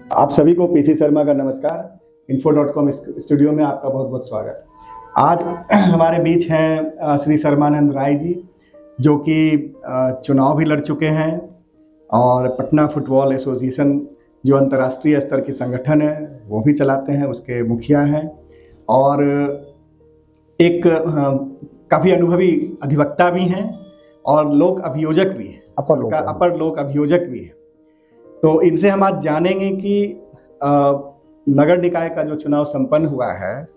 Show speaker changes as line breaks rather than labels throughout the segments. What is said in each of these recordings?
आप सभी को पीसी शर्मा का नमस्कार। info.com स्टूडियो में आपका बहुत बहुत स्वागत। आज हमारे बीच हैं श्री शर्मानंद राय जी, जो कि चुनाव भी लड़ चुके हैं और पटना फुटबॉल एसोसिएशन जो अंतर्राष्ट्रीय स्तर की संगठन है वो भी चलाते हैं, उसके मुखिया हैं और एक काफ़ी अनुभवी अधिवक्ता भी हैं और लोक अभियोजक भी हैं, अपर लोक अभियोजक भी हैं। तो इनसे हम आज जानेंगे कि नगर निकाय का जो चुनाव संपन्न हुआ है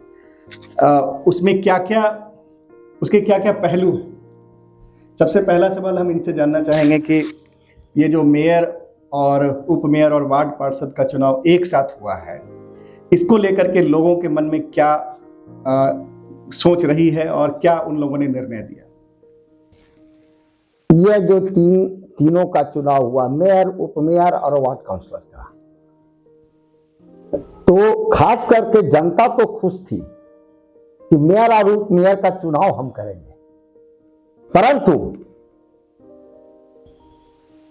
उसमें उसके क्या क्या पहलू हैं। सबसे पहला सवाल हम इनसे जानना चाहेंगे कि ये जो मेयर और उप मेयर और वार्ड पार्षद का चुनाव एक साथ हुआ है, इसको लेकर के लोगों के मन में क्या सोच रही है और क्या उन लोगों ने निर्णय दिया।
यह जो तीनों का चुनाव हुआ, मेयर, उप मेयर और वार्ड काउंसलर का, तो खास करके जनता तो खुश थी कि मेयर और उप मेयर का चुनाव हम करेंगे, परंतु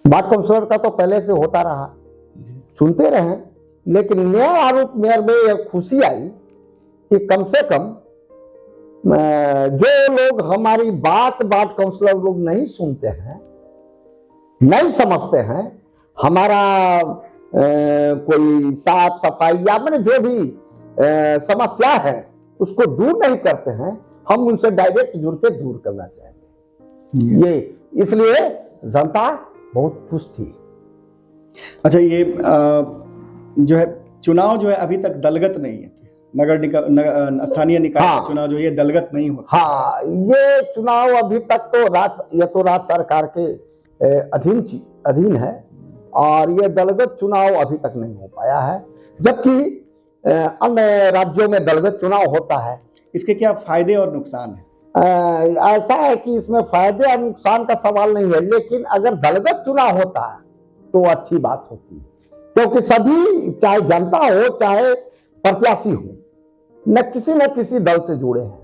वार्ड काउंसलर का तो पहले से होता रहा, सुनते रहे, लेकिन मेयर और उप मेयर में यह खुशी आई कि कम से कम जो लोग हमारी बात वार्ड काउंसलर लोग नहीं सुनते हैं, नहीं समझते हैं, हमारा कोई साफ सफाई या मैंने जो भी समस्या है उसको दूर नहीं करते हैं, हम उनसे डायरेक्ट जुड़ के दूर करना चाहेंगे। ये इसलिए जनता बहुत खुश थी।
अच्छा, ये जो है चुनाव जो है अभी तक दलगत नहीं है, स्थानीय निकाय का चुनाव जो ये दलगत नहीं होता।
हाँ, ये चुनाव अभी तक तो राज्य सरकार के अधीन है और ये दलगत चुनाव अभी तक नहीं हो पाया है, जबकि अन्य राज्यों में दलगत चुनाव होता है।
इसके क्या फायदे और नुकसान है?
ऐसा है कि इसमें फायदे और नुकसान का सवाल नहीं है, लेकिन अगर दलगत चुनाव होता है तो अच्छी बात होती है, क्योंकि सभी, चाहे जनता हो चाहे प्रत्याशी हो, न किसी दल से जुड़े हैं,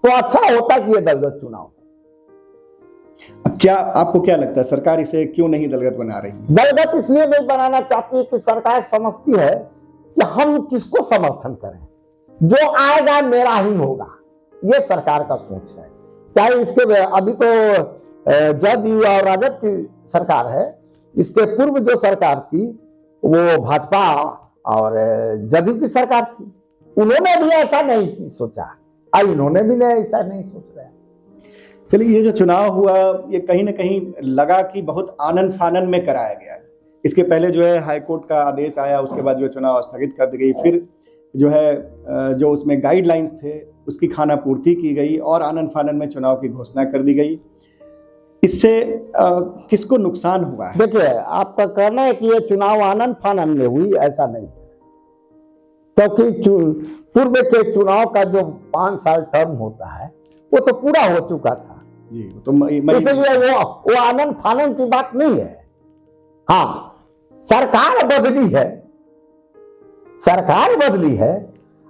तो अच्छा होता कि ये दलगत चुनाव।
क्या आपको क्या लगता है सरकार इसे क्यों नहीं दलगत बना रही?
दलगत इसलिए नहीं बनाना चाहती है कि सरकार समझती है कि हम किसको समर्थन करें, जो आएगा मेरा ही होगा, ये सरकार का सोच है। चाहे इसके अभी तो जदयू और राजद की सरकार है, इसके पूर्व जो सरकार थी वो भाजपा और जदयू की सरकार थी, उन्होंने भी ऐसा नहीं सोचा और इन्होंने भी ऐसा नहीं सोच रहा।
चलिए, ये जो चुनाव हुआ ये कहीं ना कहीं लगा कि बहुत आनन फानन में कराया गया है। इसके पहले जो है हाईकोर्ट का आदेश आया, उसके बाद जो चुनाव स्थगित कर दी गई, फिर जो है जो उसमें गाइडलाइंस थे उसकी खानापूर्ति की गई और आनन फानन में चुनाव की घोषणा कर दी गई। इससे किसको नुकसान हुआ है?
देखिए, आपका कहना है कि ये चुनाव आनन फानन में हुई, ऐसा नहीं, क्योंकि पूर्व के चुनाव का जो 5 साल टर्म होता है वो तो पूरा हो चुका था
जी, तो इसलिए
वो आनंद फानन की बात नहीं है। हाँ, सरकार बदली है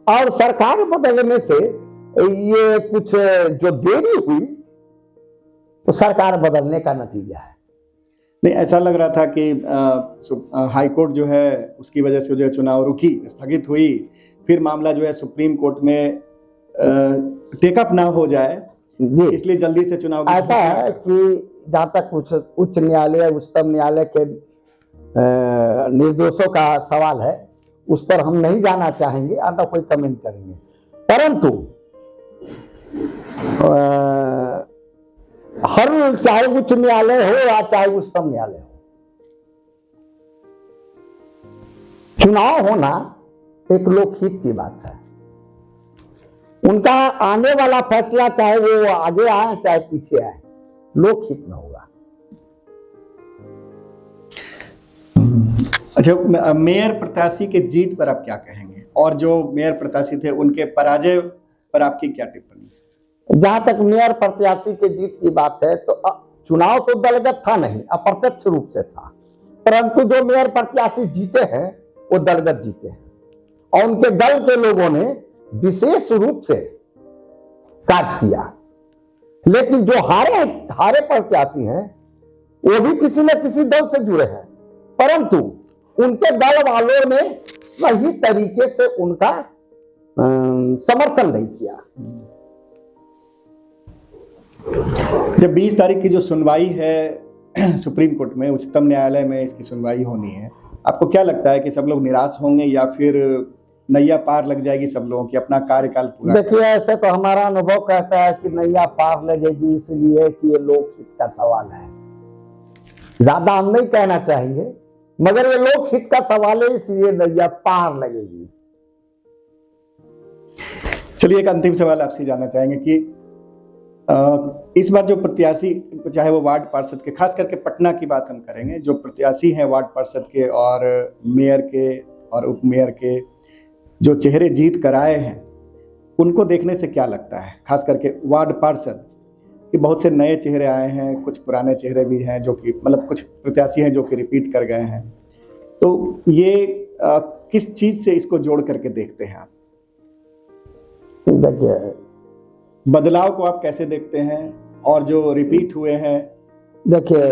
और सरकार बदलने से ये कुछ जो देरी हुई तो सरकार बदलने का नतीजा है।
नहीं, ऐसा लग रहा था कि हाईकोर्ट जो है उसकी वजह से जो चुनाव रुकी, स्थगित हुई, फिर मामला जो है सुप्रीम कोर्ट में टेकअप ना हो जाए, इसलिए जल्दी से चुनाव।
ऐसा है कि जहां तक उच्च न्यायालय, उच्चतम न्यायालय के निर्देशों का सवाल है, उस पर हम नहीं जाना चाहेंगे और न कोई कमेंट करेंगे, परंतु हर चाहे उच्च न्यायालय हो या चाहे उच्चतम न्यायालय हो, चुनाव होना एक लोकहित की बात है। उनका आने वाला फैसला चाहे वो आगे आए चाहे पीछे आए, लोकहित में होगा।
अच्छा, मेयर प्रत्याशी के जीत पर आप क्या कहेंगे और जो मेयर प्रत्याशी थे उनके पराजय पर आपकी क्या टिप्पणी?
जहां तक मेयर प्रत्याशी के जीत की बात है तो चुनाव तो दलगत था नहीं, अप्रत्यक्ष रूप से था, परंतु जो मेयर प्रत्याशी जीते हैं वो दलगत जीते हैं और उनके दल के लोगों ने विशेष रूप से कार्य किया। लेकिन जो हारे प्रत्याशी हैं वो भी किसी न किसी दल से जुड़े हैं, परंतु उनके दल वालों ने सही तरीके से उनका समर्थन नहीं किया।
जब 20 तारीख की जो सुनवाई है सुप्रीम कोर्ट में, उच्चतम न्यायालय में इसकी सुनवाई होनी है, आपको क्या लगता है कि सब लोग निराश होंगे या फिर नैया पार लग जाएगी सब लोगों की, अपना कार्यकाल पूरा?
देखिए, ऐसे तो हमारा अनुभव कहता है कि नैया पार लगेगी, इसलिए कि ये लोकहित का सवाल है। ज्यादा हम नहीं कहना चाहेंगे, मगर ये लोकहित का सवाल है, इसलिए नैया पार लगेगी।
चलिए, एक अंतिम सवाल आपसे जानना चाहेंगे कि इस बार जो प्रत्याशी, चाहे वो वार्ड पार्षद के, खास करके पटना की बात हम करेंगे, जो प्रत्याशी हैं वार्ड पार्षद के और मेयर के और उप मेयर के, जो चेहरे जीत कर आए हैं, उनको देखने से क्या लगता है? खास करके वार्ड पार्षद कि बहुत से नए चेहरे आए हैं, कुछ पुराने चेहरे भी हैं, जो कि मतलब कुछ प्रत्याशी हैं जो कि रिपीट कर गए हैं, तो ये किस चीज से इसको जोड़ करके देखते हैं आप?
देखिए,
बदलाव को आप कैसे देखते हैं और जो रिपीट हुए हैं?
देखिए,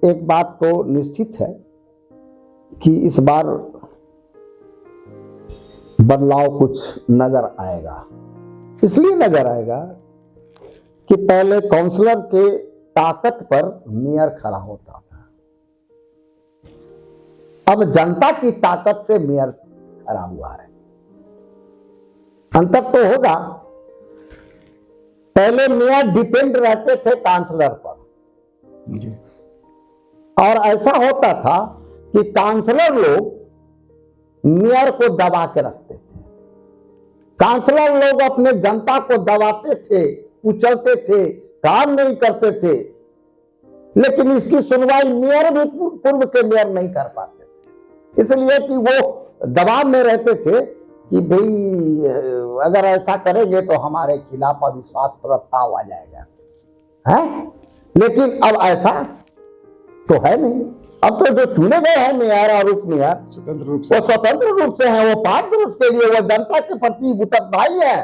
एक बात तो निश्चित है कि इस बार बदलाव कुछ नजर आएगा। इसलिए नजर आएगा कि पहले काउंसलर के ताकत पर मेयर खड़ा होता था, अब जनता की ताकत से मेयर खड़ा हुआ है। अंतर तो होगा। पहले मेयर डिपेंड रहते थे काउंसलर पर
जी।
और ऐसा होता था कि काउंसलर लोग मेयर को दबा के रखते थे। काउंसलर लोग अपने जनता को दबाते थे, कुचलते थे, काम नहीं करते थे, लेकिन इसकी सुनवाई मेयर भी पूर्व के मेयर नहीं कर पाते थे, इसलिए कि वो दबाव में रहते थे कि भाई अगर ऐसा करेंगे तो हमारे खिलाफ अविश्वास प्रस्ताव आ जाएगा, है? लेकिन अब ऐसा तो है नहीं। अब तो जो चुने गए हैं मेयर और उप मेयर
स्वतंत्र रूप से,
वो स्वतंत्र रूप से हैं, वो 5 वर्ष के लिए वो जनता के प्रति उत्तरदायी है।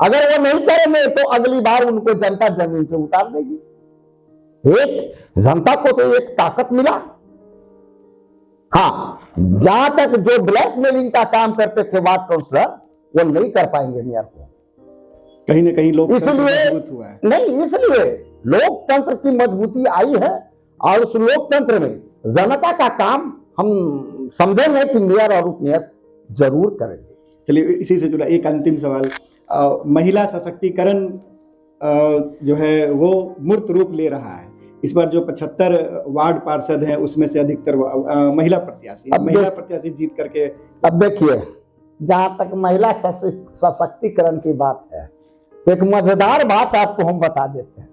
अगर वो नहीं करेंगे तो अगली बार उनको जनता जमीन पे उतार देगी। एक जनता को तो एक ताकत मिला। हाँ, जहां तक जो ब्लैकमेलिंग का काम करते थे वार्ड काउंसलर, वो नहीं कर पाएंगे मेयर को।
कहीं ना कहीं लोग
इसलिए
मजबूत हुआ है।
नहीं, इसलिए लोकतंत्र की मजबूती आई है और उस लोकतंत्र में जनता का काम हम समझेंगे कि मेयर और उप मेयर जरूर करेंगे।
चलिए, इसी से जुड़ा एक अंतिम सवाल, महिला सशक्तिकरण जो है वो मूर्त रूप ले रहा है। इस बार जो 75 वार्ड पार्षद हैं उसमें से अधिकतर महिला प्रत्याशी जीत करके।
अब देखिए, जहां तक महिला सशक्तिकरण की बात है, एक मजेदार बात आपको हम बता देते हैं।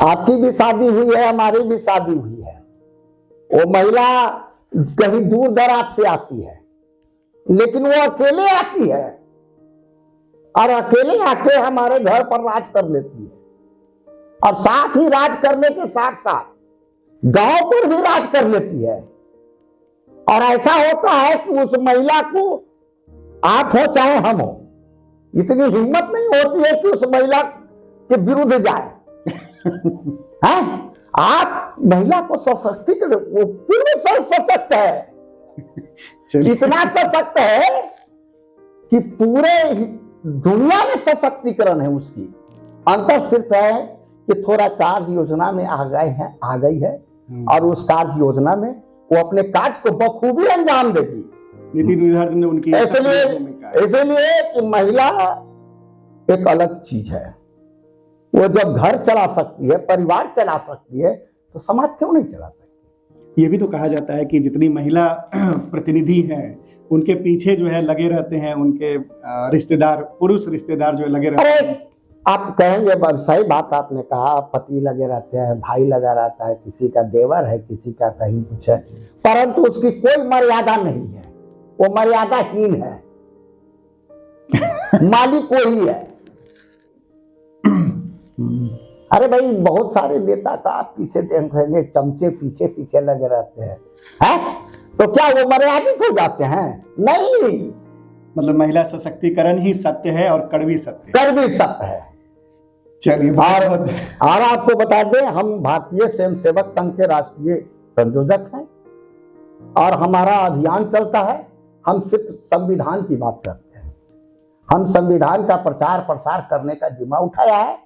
आपकी भी शादी हुई है, हमारी भी शादी हुई है। वो महिला कहीं दूर दराज से आती है, लेकिन वो अकेले आती है और अकेले आके हमारे घर पर राज कर लेती है, और साथ ही राज करने के साथ साथ गांव पर भी राज कर लेती है। और ऐसा होता है कि उस महिला को आप हो चाहे हम हो, इतनी हिम्मत नहीं होती है कि उस महिला के विरुद्ध जाए। है? आप महिला को सशक्तिकरण, वो पूर्ण सशक्त है, इतना सशक्त है कि पूरे दुनिया में सशक्तिकरण है उसकी। अंतर सिर्फ है कि थोड़ा कार्य योजना में आ गई है और उस कार्य योजना में वो अपने कार्य को बखूबी अंजाम देगी।
नीति निर्धारण में उनकी
इसलिए कि महिला एक अलग चीज है। वो जब घर चला सकती है, परिवार चला सकती है, तो समाज क्यों नहीं चला सकती?
ये भी तो कहा जाता है कि जितनी महिला प्रतिनिधि हैं उनके पीछे जो है लगे रहते हैं उनके रिश्तेदार, पुरुष रिश्तेदार जो लगे रहते हैं।
आप कहेंगे, सही बात आपने कहा, पति लगे रहते हैं, भाई लगा रहता है, किसी का देवर है, किसी का कहीं कुछ है, परंतु उसकी कोई मर्यादा नहीं है, वो मर्यादाहीन है। मालिक वही है। अरे भाई, बहुत सारे नेता का आप पीछे देखेंगे, चमचे पीछे पीछे लगे रहते हैं, तो क्या वो मर्यादित हो जाते हैं? नहीं,
मतलब महिला सशक्तिकरण ही सत्य है और कड़वी सत्य है। चलिए,
और आपको बता दें, हम भारतीय स्वयं सेवक संघ के राष्ट्रीय संयोजक हैं और हमारा अभियान चलता है। हम सिर्फ संविधान की बात करते हैं, हम संविधान का प्रचार प्रसार करने का जिम्मा उठाया है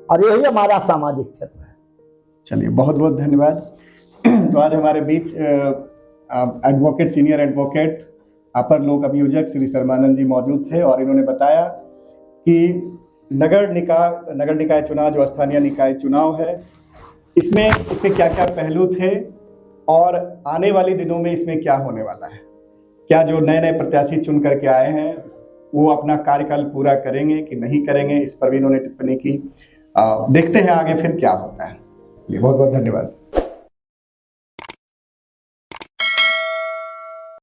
और यही हमारा सामाजिक क्षेत्र है।
चलिए, बहुत बहुत धन्यवाद। तो आज हमारे बीच एडवोकेट, सीनियर एडवोकेट, अपर लोक अभियोजक श्री शर्मानंद जी मौजूद थे और इन्होंने बताया कि नगर निकाय चुनाव, जो स्थानीय निकाय चुनाव है, इसमें इसके क्या क्या पहलू थे और आने वाले दिनों में इसमें क्या होने वाला है। क्या जो नए नए प्रत्याशी चुन करके आए हैं वो अपना कार्यकाल पूरा करेंगे कि नहीं करेंगे, इस पर भी इन्होंने टिप्पणी की। देखते हैं आगे फिर क्या होता है। बहुत बहुत धन्यवाद।